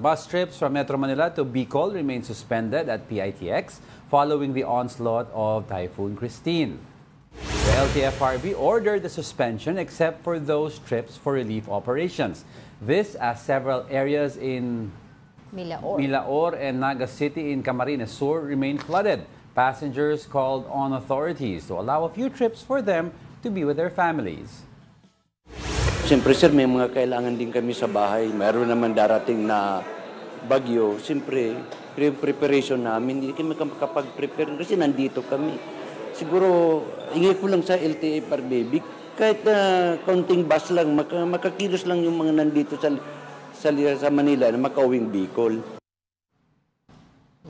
Bus trips from Metro Manila to Bicol remain suspended at PITX following the onslaught of Typhoon Christine. The LTFRB ordered the suspension except for those trips for relief operations. This as several areas in Milaor and Naga City in Camarines Sur remain flooded. Passengers called on authorities to allow a few trips for them to be with their families. Siyempre sir, may mga kailangan din kami sa bahay. Mayroon naman darating na bagyo. Siyempre, preparation namin, hindi kami makapag-prepare kasi nandito kami. Siguro, ingay ko lang sa LTFRB, kahit kaunting bus lang, makakilos lang yung mga nandito sa Manila na makauwing Bicol.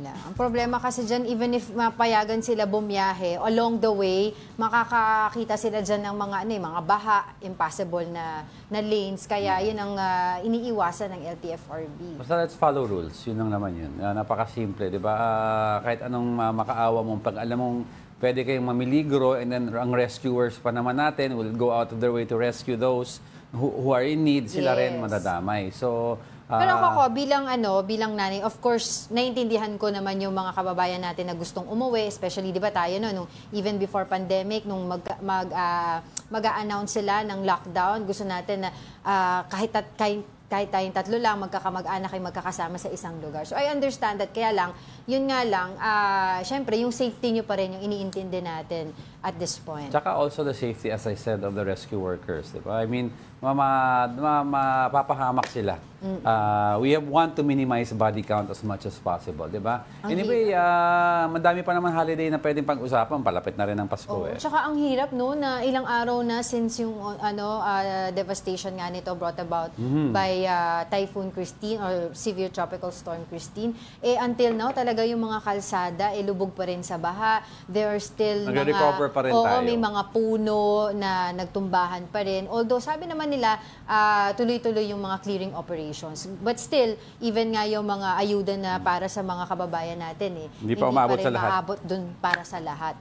Ang problema kasi dyan, even if mapayagan sila bumiyahe, along the way, makakakita sila dyan ng mga baha, impossible na lanes. Kaya yun ang iniiwasan ng LTFRB. Basta let's follow rules. Yun lang naman yun. Napakasimple, di ba? Kahit anong makaawa mo, pag alam mong pwede kayong mamiligro and then ang rescuers pa naman natin will go out of their way to rescue those who are in need, sila rin madadamay. So, pero ako, bilang nanay, of course, naiintindihan ko naman yung mga kababayan natin na gustong umuwi, especially, di ba tayo, nung even before pandemic, nung mag-a-announce sila ng lockdown, gusto natin na kahit tayong tatlo lang, magkakamag-anak ay magkakasama sa isang lugar. So, I understand that. Kaya lang, yun nga lang, syempre, yung safety nyo pa rin yung iniintindi natin at this point. Tsaka also the safety, as I said, of the rescue workers. Diba? I mean, mapapahamak sila. We want to minimize body count as much as possible, di ba? Anyway, madami pa naman holiday na pwedeng pag-usapan. Palapit na rin ang Pasko eh. Tsaka ang hirap, no, na ilang araw na since yung devastation nga nito brought about by Typhoon Christine or Severe Tropical Storm Christine. Until now, talaga yung mga kalsada, lubog pa rin sa baha. There are still nag-recover pa rin tayo. May mga puno na nagtumbahan pa rin. Although, sabi naman nila, tuloy-tuloy yung mga clearing operations. But still, even nga yung mga ayuda na para sa mga kababayan natin, hindi pa rin maabot dun para sa lahat.